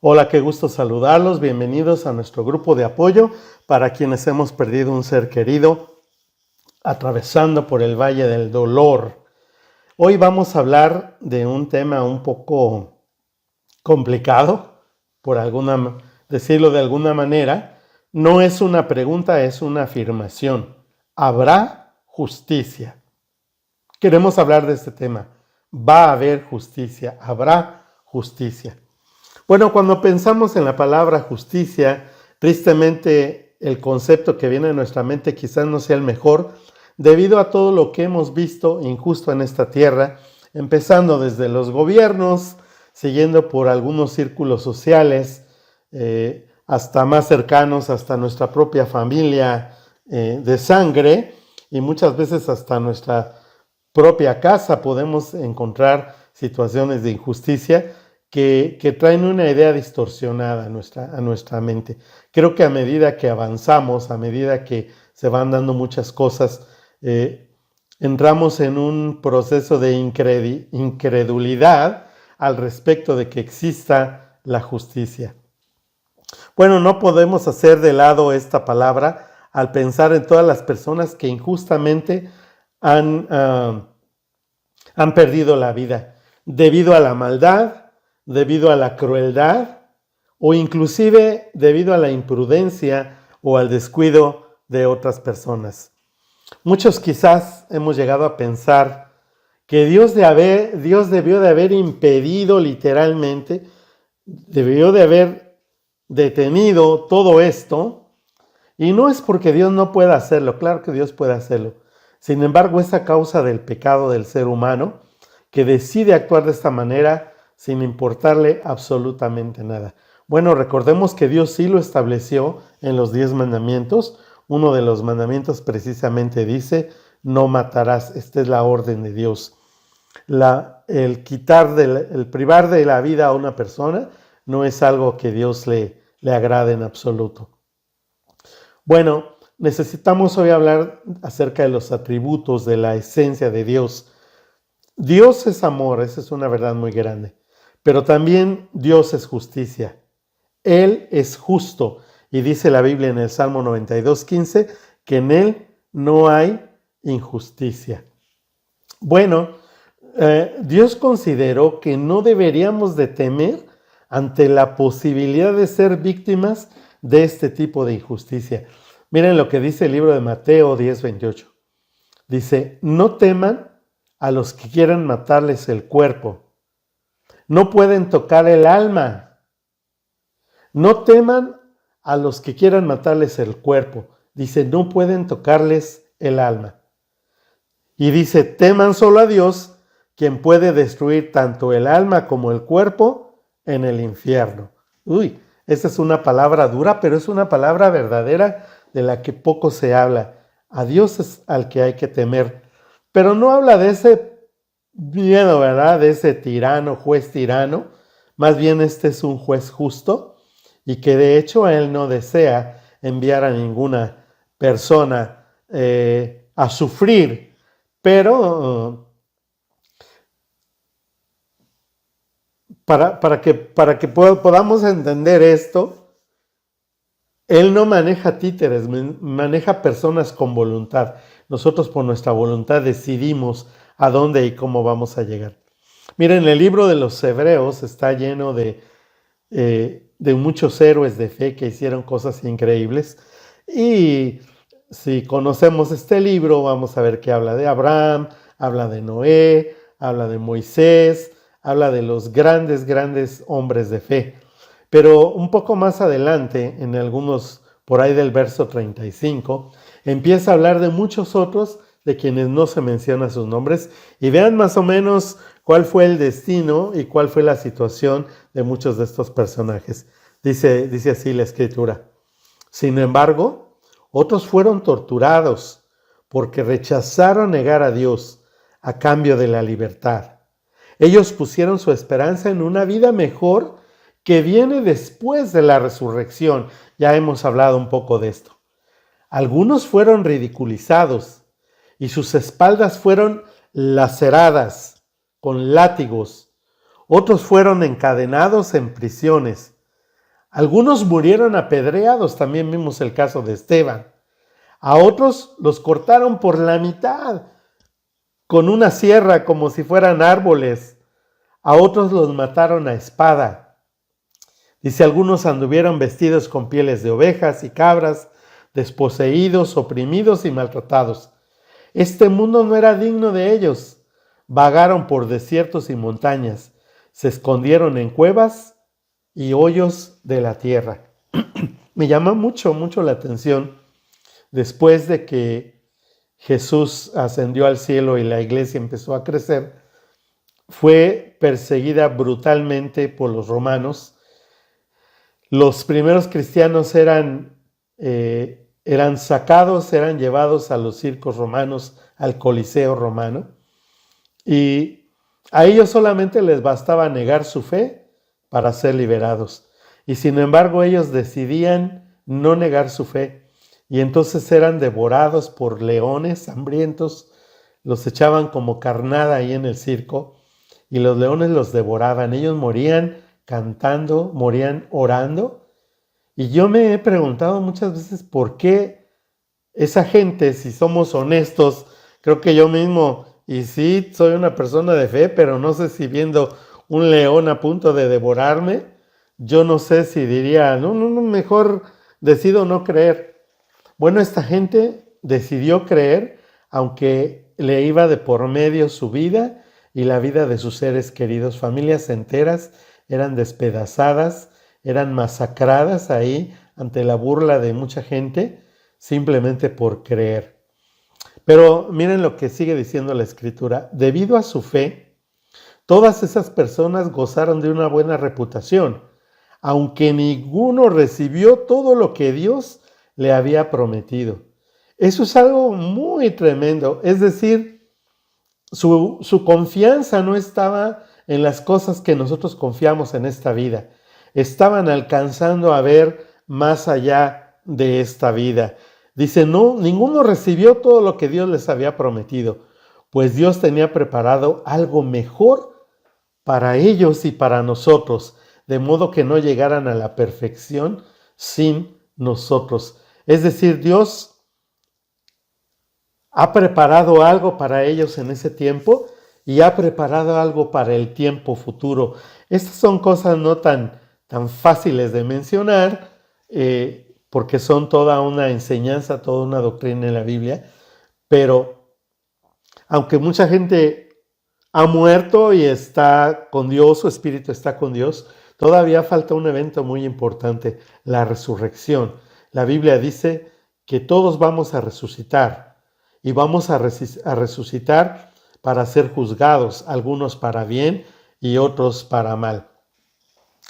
Hola, qué gusto saludarlos. Bienvenidos a nuestro grupo de apoyo para quienes hemos perdido un ser querido atravesando por el valle del dolor. Hoy vamos a hablar de un tema un poco complicado, por decirlo de alguna manera. No es una pregunta, es una afirmación. ¿Habrá justicia? Queremos hablar de este tema. ¿Va a haber justicia? ¿Habrá justicia? Bueno, cuando pensamos en la palabra justicia, tristemente el concepto que viene a nuestra mente quizás no sea el mejor, debido a todo lo que hemos visto injusto en esta tierra, empezando desde los gobiernos, siguiendo por algunos círculos sociales, hasta más cercanos, hasta nuestra propia familia de sangre, y muchas veces hasta nuestra propia casa podemos encontrar situaciones de injusticia que traen una idea distorsionada a nuestra mente. Creo que a medida que avanzamos, a medida que se van dando muchas cosas, entramos en un proceso de incredulidad al respecto de que exista la justicia. Bueno, no podemos hacer de lado esta palabra al pensar en todas las personas que injustamente han perdido la vida debido a la maldad, debido a la crueldad o inclusive debido a la imprudencia o al descuido de otras personas. Muchos quizás hemos llegado a pensar que Dios debió de haber impedido literalmente, debió de haber detenido todo esto, y no es porque Dios no pueda hacerlo, claro que Dios puede hacerlo. Sin embargo, es a causa del pecado del ser humano que decide actuar de esta manera sin importarle absolutamente nada. Bueno, recordemos que Dios sí lo estableció en los 10 mandamientos. Uno de los mandamientos precisamente dice, no matarás. Esta es la orden de Dios. El privar de la vida a una persona no es algo que Dios le agrade en absoluto. Bueno, necesitamos hoy hablar acerca de los atributos de la esencia de Dios. Dios es amor, esa es una verdad muy grande. Pero también Dios es justicia. Él es justo. Y dice la Biblia en el Salmo 92:15 que en Él no hay injusticia. Bueno, Dios consideró que no deberíamos de temer ante la posibilidad de ser víctimas de este tipo de injusticia. Miren lo que dice el libro de Mateo 10:28. Dice, no teman a los que quieran matarles el cuerpo. No pueden tocar el alma. No teman a los que quieran matarles el cuerpo. Dice, no pueden tocarles el alma. Y dice, teman solo a Dios, quien puede destruir tanto el alma como el cuerpo en el infierno. Uy, esa es una palabra dura, pero es una palabra verdadera de la que poco se habla. A Dios es al que hay que temer. Pero no habla de ese miedo, ¿verdad? De ese juez tirano. Más bien este es un juez justo y que de hecho él no desea enviar a ninguna persona a sufrir. Pero para que podamos entender esto, él no maneja títeres, maneja personas con voluntad. Nosotros por nuestra voluntad decidimos a dónde y cómo vamos a llegar. Miren, el libro de los Hebreos está lleno de muchos héroes de fe que hicieron cosas increíbles. Y si conocemos este libro, vamos a ver que habla de Abraham, habla de Noé, habla de Moisés, habla de los grandes, grandes hombres de fe. Pero un poco más adelante, en algunos, por ahí del verso 35, empieza a hablar de muchos otros de quienes no se mencionan sus nombres, y vean más o menos cuál fue el destino y cuál fue la situación de muchos de estos personajes. Dice así la Escritura. Sin embargo, otros fueron torturados porque rechazaron negar a Dios a cambio de la libertad. Ellos pusieron su esperanza en una vida mejor que viene después de la resurrección. Ya hemos hablado un poco de esto. Algunos fueron ridiculizados y sus espaldas fueron laceradas con látigos. Otros fueron encadenados en prisiones. Algunos murieron apedreados, también vimos el caso de Esteban. A otros los cortaron por la mitad con una sierra como si fueran árboles. A otros los mataron a espada. Dice, algunos anduvieron vestidos con pieles de ovejas y cabras, desposeídos, oprimidos y maltratados. Este mundo no era digno de ellos. Vagaron por desiertos y montañas, se escondieron en cuevas y hoyos de la tierra. Me llama mucho la atención, después de que Jesús ascendió al cielo y la iglesia empezó a crecer, fue perseguida brutalmente por los romanos. Los primeros cristianos eran sacados, eran llevados a los circos romanos, al Coliseo romano, y a ellos solamente les bastaba negar su fe para ser liberados. Y sin embargo ellos decidían no negar su fe, y entonces eran devorados por leones hambrientos, los echaban como carnada ahí en el circo, y los leones los devoraban. Ellos morían cantando, morían orando. Y yo me he preguntado muchas veces por qué esa gente, si somos honestos, creo que yo mismo, y sí, soy una persona de fe, pero no sé si viendo un león a punto de devorarme, yo no sé si diría, no, mejor decido no creer. Bueno, esta gente decidió creer, aunque le iba de por medio su vida y la vida de sus seres queridos. Familias enteras eran despedazadas, eran masacradas ahí ante la burla de mucha gente, simplemente por creer. Pero miren lo que sigue diciendo la Escritura. Debido a su fe, todas esas personas gozaron de una buena reputación, aunque ninguno recibió todo lo que Dios le había prometido. Eso es algo muy tremendo. Es decir, su confianza no estaba en las cosas que nosotros confiamos en esta vida. Estaban alcanzando a ver más allá de esta vida. Dice, no, ninguno recibió todo lo que Dios les había prometido, pues Dios tenía preparado algo mejor para ellos y para nosotros, de modo que no llegaran a la perfección sin nosotros. Es decir, Dios ha preparado algo para ellos en ese tiempo y ha preparado algo para el tiempo futuro. Estas son cosas no tan fáciles de mencionar, porque son toda una enseñanza, toda una doctrina en la Biblia, pero aunque mucha gente ha muerto y está con Dios, su espíritu está con Dios, todavía falta un evento muy importante, la resurrección. La Biblia dice que todos vamos a resucitar y vamos a resucitar para ser juzgados, algunos para bien y otros para mal.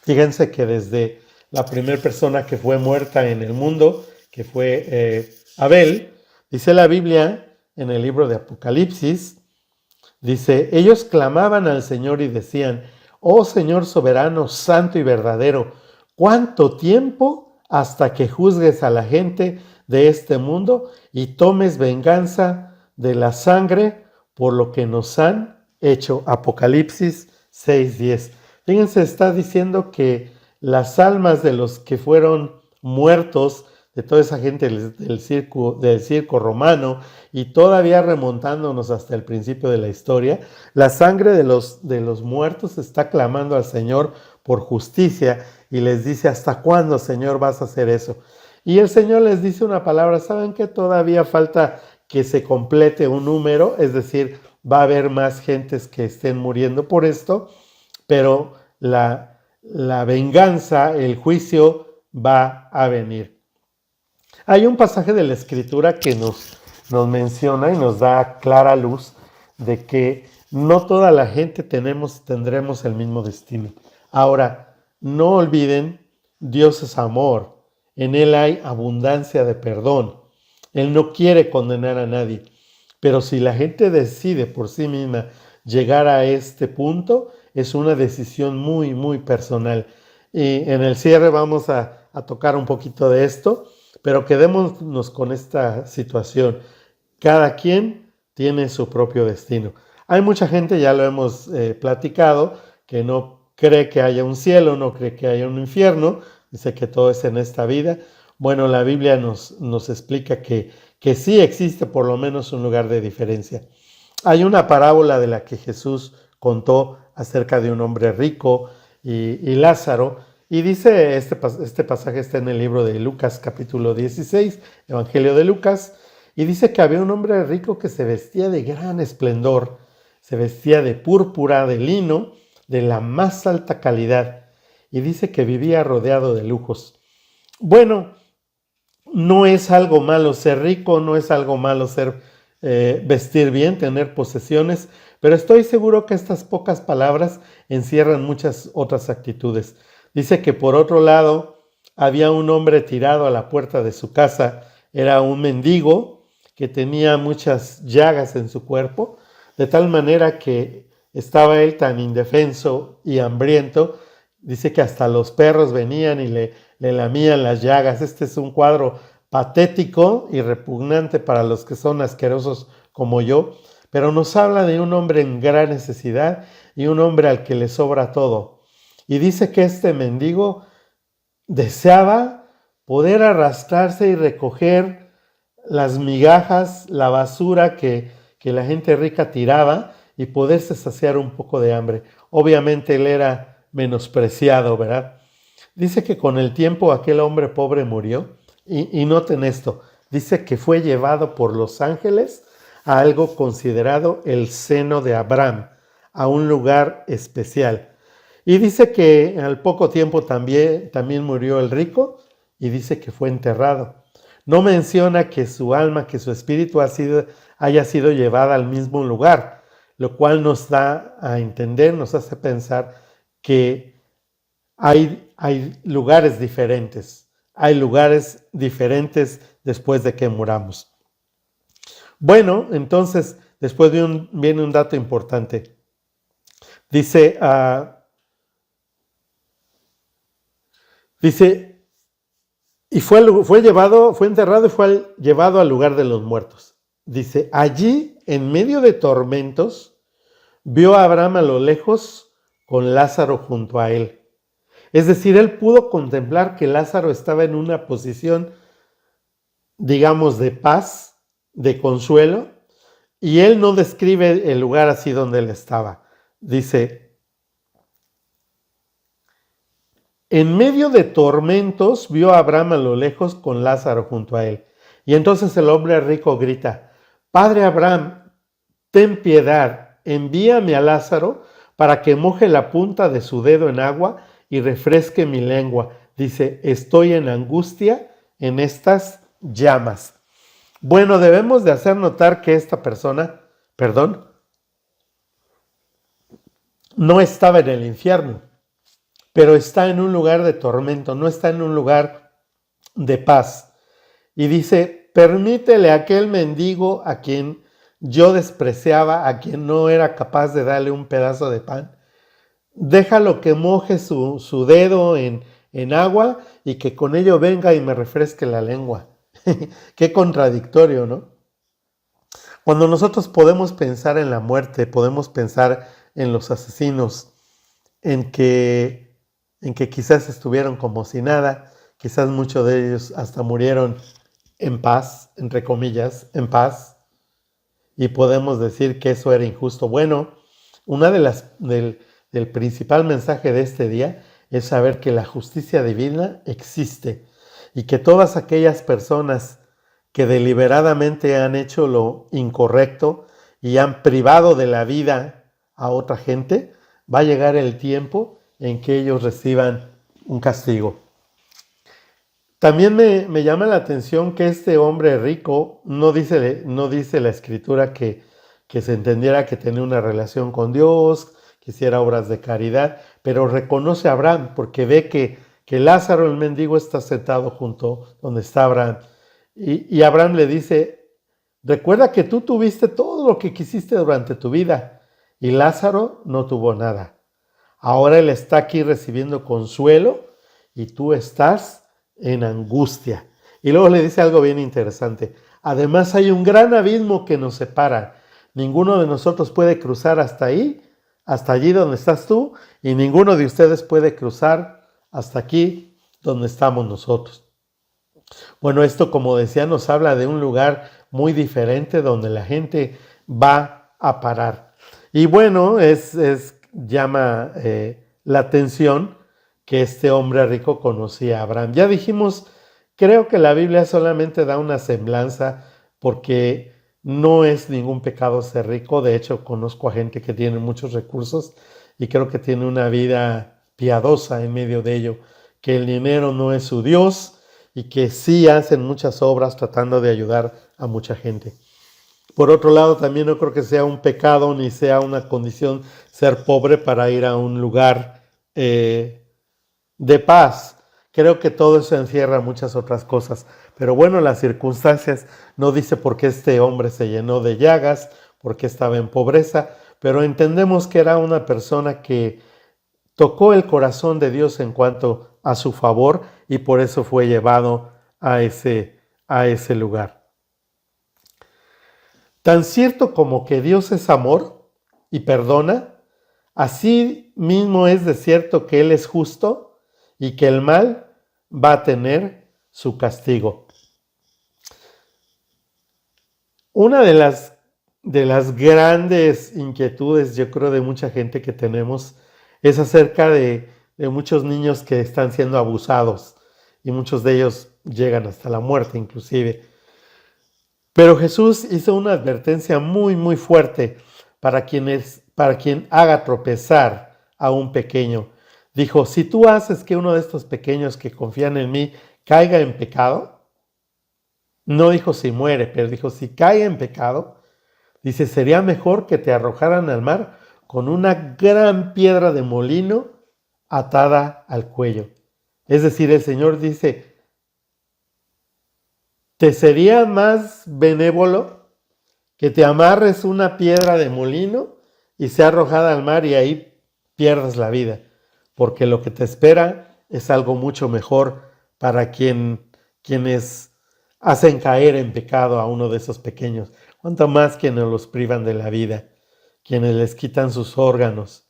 Fíjense que desde la primera persona que fue muerta en el mundo, que fue Abel, dice la Biblia en el libro de Apocalipsis, dice, ellos clamaban al Señor y decían, oh Señor soberano, santo y verdadero, ¿cuánto tiempo hasta que juzgues a la gente de este mundo y tomes venganza de la sangre por lo que nos han hecho? Apocalipsis 6:10. Fíjense, está diciendo que las almas de los que fueron muertos, de toda esa gente del circo romano, y todavía remontándonos hasta el principio de la historia, la sangre de los muertos está clamando al Señor por justicia y les dice, ¿hasta cuándo, Señor, vas a hacer eso? Y el Señor les dice una palabra, ¿saben qué? Todavía falta que se complete un número, es decir, va a haber más gentes que estén muriendo por esto, pero la venganza, el juicio va a venir. Hay un pasaje de la Escritura que nos menciona y nos da clara luz de que no toda la gente tendremos el mismo destino. Ahora, no olviden, Dios es amor, en Él hay abundancia de perdón. Él no quiere condenar a nadie, pero si la gente decide por sí misma llegar a este punto, es una decisión muy, muy personal. Y en el cierre vamos a tocar un poquito de esto, pero quedémonos con esta situación. Cada quien tiene su propio destino. Hay mucha gente, ya lo hemos platicado, que no cree que haya un cielo, no cree que haya un infierno, dice que todo es en esta vida. Bueno, la Biblia nos explica que sí existe por lo menos un lugar de diferencia. Hay una parábola de la que Jesús contó acerca de un hombre rico y Lázaro, y dice, este pasaje está en el libro de Lucas capítulo 16, Evangelio de Lucas, y dice que había un hombre rico que se vestía de gran esplendor, se vestía de púrpura, de lino, de la más alta calidad, y dice que vivía rodeado de lujos. Bueno, no es algo malo ser rico, no es algo malo vestir bien, tener posesiones, pero estoy seguro que estas pocas palabras encierran muchas otras actitudes. Dice que por otro lado había un hombre tirado a la puerta de su casa, era un mendigo que tenía muchas llagas en su cuerpo, de tal manera que estaba él tan indefenso y hambriento, dice que hasta los perros venían y le lamían las llagas. Este es un cuadro patético y repugnante para los que son asquerosos como yo, pero nos habla de un hombre en gran necesidad y un hombre al que le sobra todo. Y dice que este mendigo deseaba poder arrastrarse y recoger las migajas, la basura que la gente rica tiraba y poderse saciar un poco de hambre. Obviamente él era menospreciado, ¿verdad? Dice que con el tiempo aquel hombre pobre murió. Y noten esto, dice que fue llevado por los ángeles a algo considerado el seno de Abraham, a un lugar especial. Y dice que al poco tiempo también murió el rico y dice que fue enterrado. No menciona que su alma, que su espíritu haya sido llevada al mismo lugar, lo cual nos da a entender, nos hace pensar que hay lugares diferentes. Hay lugares diferentes después de que muramos. Bueno, entonces, después viene un dato importante. Dice, y fue enterrado y fue llevado al lugar de los muertos. Dice, allí, en medio de tormentos, vio a Abraham a lo lejos con Lázaro junto a él. Es decir, él pudo contemplar que Lázaro estaba en una posición, digamos, de paz, de consuelo, y él no describe el lugar así donde él estaba. Dice, en medio de tormentos vio a Abraham a lo lejos con Lázaro junto a él. Y entonces el hombre rico grita, Padre Abraham, ten piedad, envíame a Lázaro para que moje la punta de su dedo en agua y refresque mi lengua. Dice, estoy en angustia en estas llamas. Bueno, debemos de hacer notar que esta persona, no estaba en el infierno, pero está en un lugar de tormento, no está en un lugar de paz. Y dice, permítele a aquel mendigo a quien yo despreciaba, a quien no era capaz de darle un pedazo de pan, déjalo que moje su dedo en agua y que con ello venga y me refresque la lengua. Qué contradictorio, ¿no? Cuando nosotros podemos pensar en la muerte, podemos pensar en los asesinos, en que quizás estuvieron como si nada, quizás muchos de ellos hasta murieron en paz, entre comillas, en paz, y podemos decir que eso era injusto. Bueno, del principal mensaje de este día es saber que la justicia divina existe y que todas aquellas personas que deliberadamente han hecho lo incorrecto y han privado de la vida a otra gente, va a llegar el tiempo en que ellos reciban un castigo. También me llama la atención que este hombre rico no dice la escritura que se entendiera que tenía una relación con Dios, que hiciera obras de caridad, pero reconoce a Abraham porque ve que Lázaro, el mendigo, está sentado junto donde está Abraham. Y Abraham le dice, recuerda que tú tuviste todo lo que quisiste durante tu vida y Lázaro no tuvo nada. Ahora él está aquí recibiendo consuelo y tú estás en angustia. Y luego le dice algo bien interesante. Además hay un gran abismo que nos separa. Ninguno de nosotros puede cruzar hasta allí donde estás tú, y ninguno de ustedes puede cruzar hasta aquí donde estamos nosotros. Bueno, esto, como decía, nos habla de un lugar muy diferente donde la gente va a parar. Y bueno, llama la atención que este hombre rico conocía a Abraham. Ya dijimos, creo que la Biblia solamente da una semblanza porque no es ningún pecado ser rico. De hecho, conozco a gente que tiene muchos recursos y creo que tiene una vida piadosa en medio de ello, que el dinero no es su Dios y que sí hacen muchas obras tratando de ayudar a mucha gente. Por otro lado, también no creo que sea un pecado ni sea una condición ser pobre para ir a un lugar de paz. Creo que todo eso encierra muchas otras cosas. Pero bueno, las circunstancias no dice por qué este hombre se llenó de llagas, por qué estaba en pobreza, pero entendemos que era una persona que tocó el corazón de Dios en cuanto a su favor y por eso fue llevado a ese lugar. Tan cierto como que Dios es amor y perdona, así mismo es de cierto que Él es justo y que el mal va a tener su castigo. Una de las grandes inquietudes, yo creo, de mucha gente que tenemos es acerca de muchos niños que están siendo abusados y muchos de ellos llegan hasta la muerte inclusive. Pero Jesús hizo una advertencia muy, muy fuerte para quien haga tropezar a un pequeño. Dijo, si tú haces que uno de estos pequeños que confían en mí caiga en pecado, no dijo si muere, pero dijo si cae en pecado, dice, sería mejor que te arrojaran al mar con una gran piedra de molino atada al cuello. Es decir, el Señor dice, ¿te sería más benévolo que te amarres una piedra de molino y sea arrojada al mar y ahí pierdas la vida? Porque lo que te espera es algo mucho mejor para quienes hacen caer en pecado a uno de esos pequeños. Cuanto más quienes los privan de la vida, quienes les quitan sus órganos.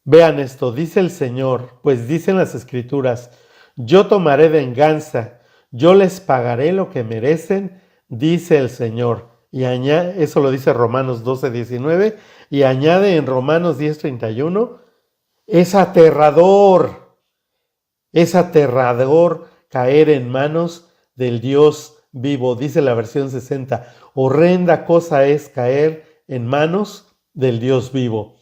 Vean esto, dice el Señor, pues dicen las Escrituras, yo tomaré venganza, yo les pagaré lo que merecen, dice el Señor. Y añade, eso lo dice Romanos 12:19, y añade en Romanos 10:31, es aterrador caer en manos del Dios vivo, dice la versión 60. Horrenda cosa es caer en manos del Dios vivo.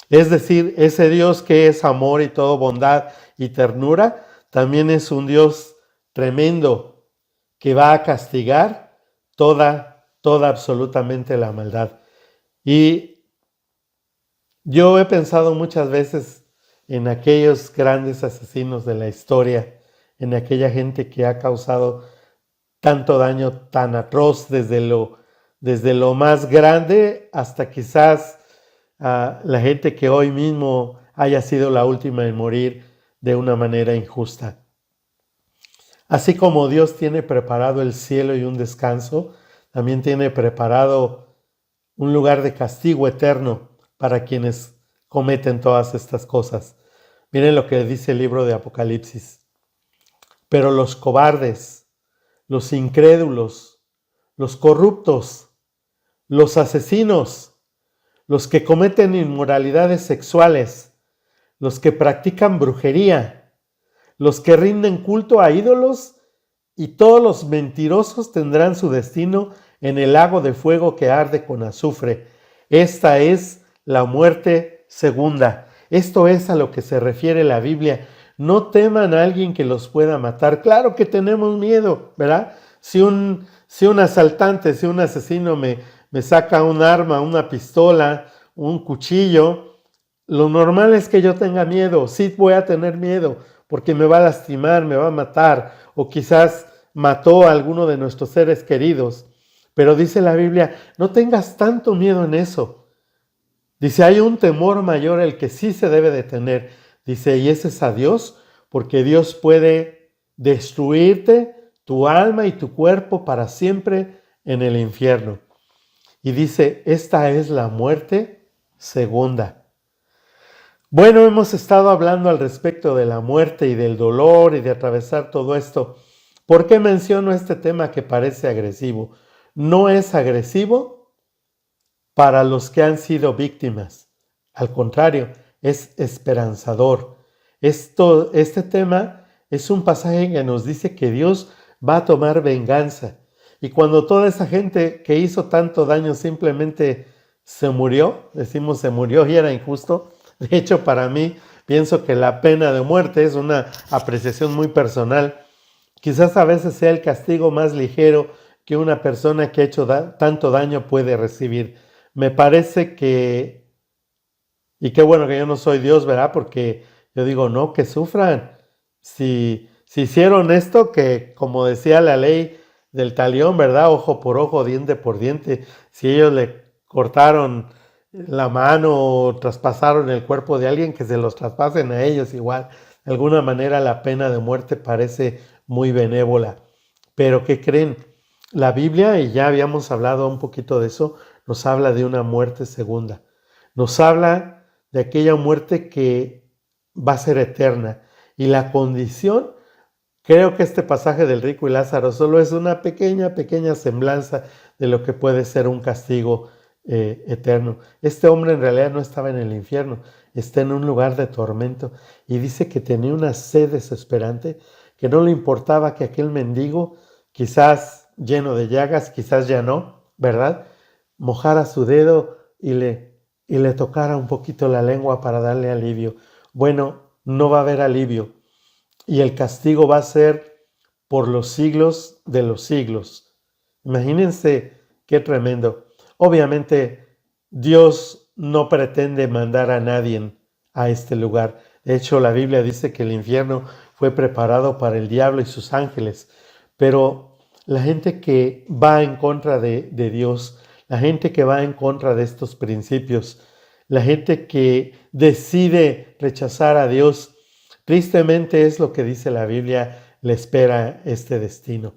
Es decir, ese Dios que es amor y todo bondad y ternura, también es un Dios tremendo que va a castigar toda absolutamente la maldad. Y yo he pensado muchas veces en aquellos grandes asesinos de la historia, en aquella gente que ha causado tanto daño tan atroz desde lo más grande hasta quizás la gente que hoy mismo haya sido la última en morir de una manera injusta. Así como Dios tiene preparado el cielo y un descanso, también tiene preparado un lugar de castigo eterno para quienes cometen todas estas cosas. Miren lo que dice el libro de Apocalipsis. Pero los cobardes, los incrédulos, los corruptos, los asesinos, los que cometen inmoralidades sexuales, los que practican brujería, los que rinden culto a ídolos y todos los mentirosos tendrán su destino en el lago de fuego que arde con azufre. Esta es la muerte segunda. Esto es a lo que se refiere la Biblia. No teman a alguien que los pueda matar. Claro que tenemos miedo, ¿verdad? Si un asaltante, si un asesino me saca un arma, una pistola, un cuchillo, lo normal es que yo tenga miedo. Sí voy a tener miedo porque me va a lastimar, me va a matar o quizás mató a alguno de nuestros seres queridos. Pero dice la Biblia, no tengas tanto miedo en eso. Dice, hay un temor mayor el que sí se debe de tener. Dice, y ese es a Dios, porque Dios puede destruirte, tu alma y tu cuerpo para siempre en el infierno. Y dice, esta es la muerte segunda. Bueno, hemos estado hablando al respecto de la muerte y del dolor y de atravesar todo esto. ¿Por qué menciono este tema que parece agresivo? No es agresivo para los que han sido víctimas. Al contrario, es esperanzador. Este tema es un pasaje que nos dice que Dios va a tomar venganza. Y cuando toda esa gente que hizo tanto daño simplemente se murió, decimos se murió y era injusto. De hecho, para mí, pienso que la pena de muerte es una apreciación muy personal. Quizás a veces sea el castigo más ligero que una persona que ha hecho tanto daño puede recibir. Me parece que, y qué bueno que yo no soy Dios, ¿verdad? Porque yo digo, no, que sufran. Si hicieron esto, que como decía la ley del talión, ¿verdad? Ojo por ojo, diente por diente. Si ellos le cortaron la mano o traspasaron el cuerpo de alguien, que se los traspasen a ellos igual. De alguna manera la pena de muerte parece muy benévola. Pero ¿qué creen? La Biblia, y ya habíamos hablado un poquito de eso, nos habla de una muerte segunda. Nos habla de aquella muerte que va a ser eterna. Y la condición, creo que este pasaje del rico y Lázaro solo es una pequeña semblanza de lo que puede ser un castigo eterno. Este hombre en realidad no estaba en el infierno, está en un lugar de tormento y dice que tenía una sed desesperante, que no le importaba que aquel mendigo, quizás lleno de llagas, quizás ya no, ¿verdad? Mojara su dedo y le tocara un poquito la lengua para darle alivio. Bueno, no va a haber alivio y el castigo va a ser por los siglos de los siglos. Imagínense qué tremendo. Obviamente, Dios no pretende mandar a nadie a este lugar. De hecho, la Biblia dice que el infierno fue preparado para el diablo y sus ángeles. Pero la gente que va en contra de Dios, la gente que va en contra de estos principios, la gente que decide rechazar a Dios, tristemente es lo que dice la Biblia, le espera este destino.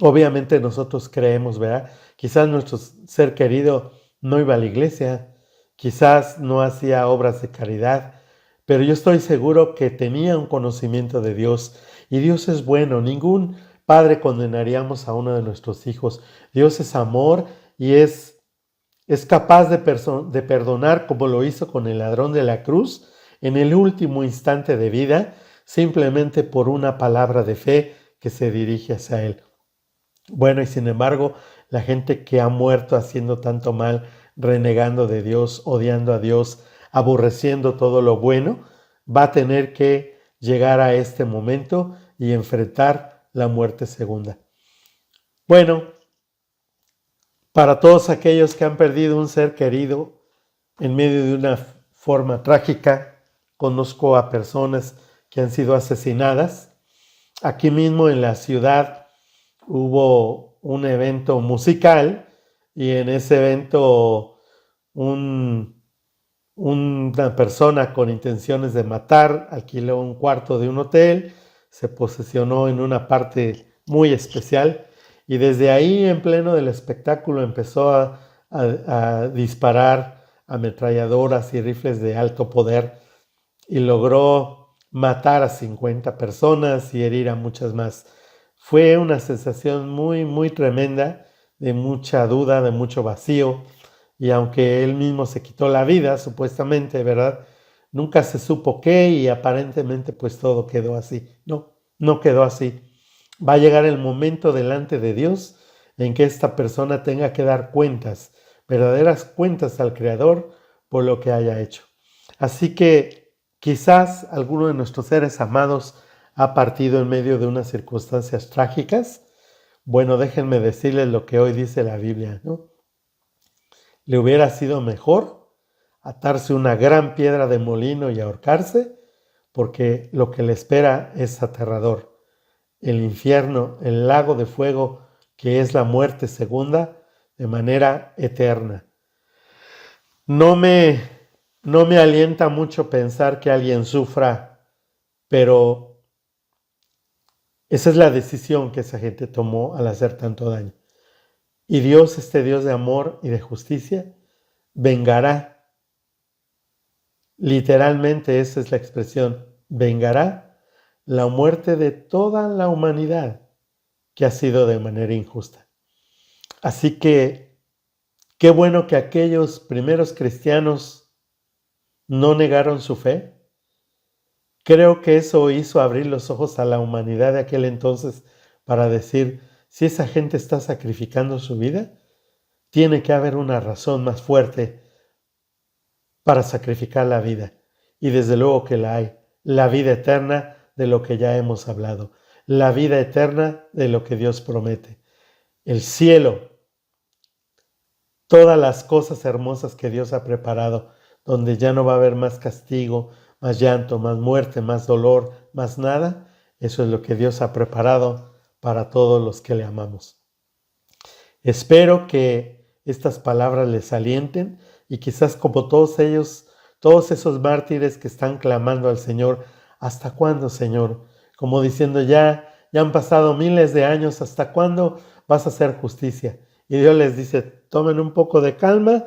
Obviamente nosotros creemos, ¿verdad? Quizás nuestro ser querido no iba a la iglesia, quizás no hacía obras de caridad, pero yo estoy seguro que tenía un conocimiento de Dios y Dios es bueno. Ningún padre condenaríamos a uno de nuestros hijos. Dios es amor y es capaz de perdonar como lo hizo con el ladrón de la cruz en el último instante de vida, simplemente por una palabra de fe que se dirige hacia él. Bueno, y sin embargo, la gente que ha muerto haciendo tanto mal, renegando de Dios, odiando a Dios, aborreciendo todo lo bueno, va a tener que llegar a este momento y enfrentar la muerte segunda. Bueno, para todos aquellos que han perdido un ser querido en medio de una forma trágica, conozco a personas que han sido asesinadas. Aquí mismo en la ciudad hubo un evento musical y en ese evento una persona con intenciones de matar alquiló un cuarto de un hotel, se posesionó en una parte muy especial y desde ahí en pleno del espectáculo empezó a disparar ametralladoras y rifles de alto poder y logró matar a 50 personas y herir a muchas más. Fue una sensación muy tremenda, de mucha duda, de mucho vacío, y aunque él mismo se quitó la vida, supuestamente, ¿verdad? Nunca se supo qué y aparentemente pues todo quedó así. No, no quedó así. Va a llegar el momento delante de Dios en que esta persona tenga que dar cuentas, verdaderas cuentas al Creador por lo que haya hecho. Así que quizás alguno de nuestros seres amados ha partido en medio de unas circunstancias trágicas. Bueno, déjenme decirles lo que hoy dice la Biblia, ¿no? Le hubiera sido mejor atarse una gran piedra de molino y ahorcarse, porque lo que le espera es aterrador. El infierno, el lago de fuego, que es la muerte segunda, de manera eterna. No me alienta mucho pensar que alguien sufra, pero esa es la decisión que esa gente tomó al hacer tanto daño. Y Dios, este Dios de amor y de justicia, vengará Literalmente esa es la expresión, vengará la muerte de toda la humanidad que ha sido de manera injusta. Así que qué bueno que aquellos primeros cristianos no negaron su fe. Creo que eso hizo abrir los ojos a la humanidad de aquel entonces para decir, si esa gente está sacrificando su vida, tiene que haber una razón más fuerte para sacrificar la vida. Y desde luego que la hay. La vida eterna de lo que ya hemos hablado. La vida eterna de lo que Dios promete. El cielo. Todas las cosas hermosas que Dios ha preparado, donde ya no va a haber más castigo, más llanto, más muerte, más dolor, más nada. Eso es lo que Dios ha preparado para todos los que le amamos. Espero que estas palabras les alienten y quizás como todos ellos, todos esos mártires que están clamando al Señor, ¿hasta cuándo, Señor? Como diciendo, ya han pasado miles de años, ¿hasta cuándo vas a hacer justicia? Y Dios les dice, tomen un poco de calma,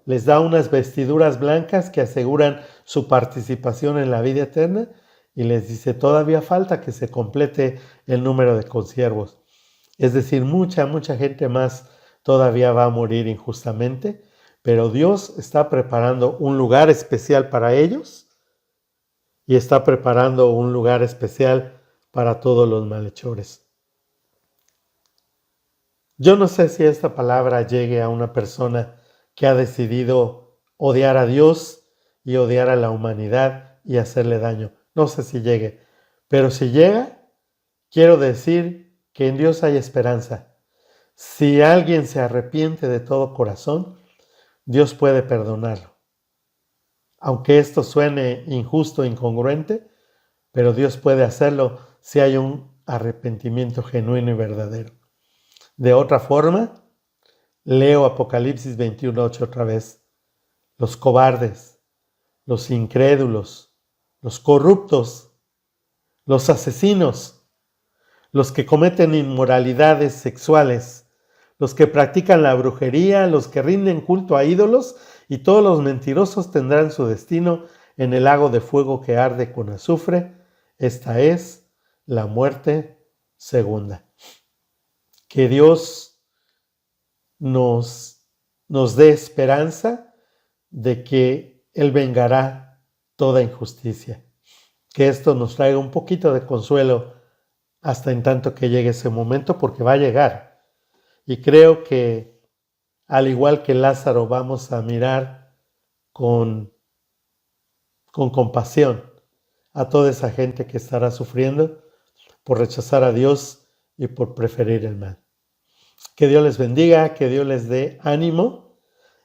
les da unas vestiduras blancas que aseguran su participación en la vida eterna y les dice, todavía falta que se complete el número de consiervos. Es decir, mucha gente más todavía va a morir injustamente, pero Dios está preparando un lugar especial para ellos y está preparando un lugar especial para todos los malhechores. Yo no sé si esta palabra llegue a una persona que ha decidido odiar a Dios y odiar a la humanidad y hacerle daño. No sé si llegue, pero si llega, quiero decir que en Dios hay esperanza. Si alguien se arrepiente de todo corazón, Dios puede perdonarlo. Aunque esto suene injusto e incongruente, pero Dios puede hacerlo si hay un arrepentimiento genuino y verdadero. De otra forma, leo Apocalipsis 21:8 otra vez. Los cobardes, los incrédulos, los corruptos, los asesinos, los que cometen inmoralidades sexuales, los que practican la brujería, los que rinden culto a ídolos y todos los mentirosos tendrán su destino en el lago de fuego que arde con azufre. Esta es la muerte segunda. Que Dios nos dé esperanza de que Él vengará toda injusticia. Que esto nos traiga un poquito de consuelo hasta en tanto que llegue ese momento, porque va a llegar. Y creo que, al igual que Lázaro, vamos a mirar con compasión a toda esa gente que estará sufriendo por rechazar a Dios y por preferir el mal. Que Dios les bendiga, que Dios les dé ánimo.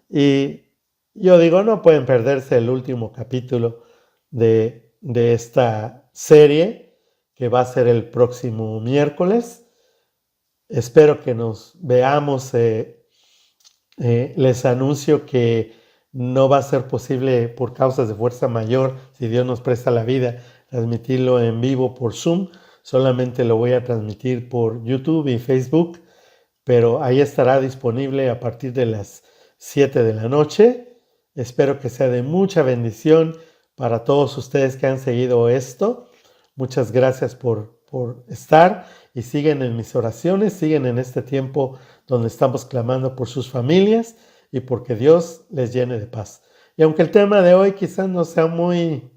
Y yo digo, no pueden perderse el último capítulo de esta serie, que va a ser el próximo miércoles. Espero que nos veamos. Les anuncio que no va a ser posible por causas de fuerza mayor, si Dios nos presta la vida, transmitirlo en vivo por Zoom. Solamente lo voy a transmitir por YouTube y Facebook, pero ahí estará disponible a partir de las 7 de la noche. Espero que sea de mucha bendición para todos ustedes que han seguido esto. Muchas gracias por estar y siguen en mis oraciones, siguen en este tiempo donde estamos clamando por sus familias y porque Dios les llene de paz. Y aunque el tema de hoy quizás no sea muy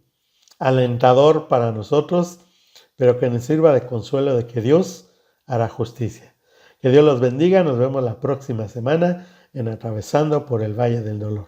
alentador para nosotros, pero que nos sirva de consuelo de que Dios hará justicia. Que Dios los bendiga. Nos vemos la próxima semana en Atravesando por el Valle del Dolor.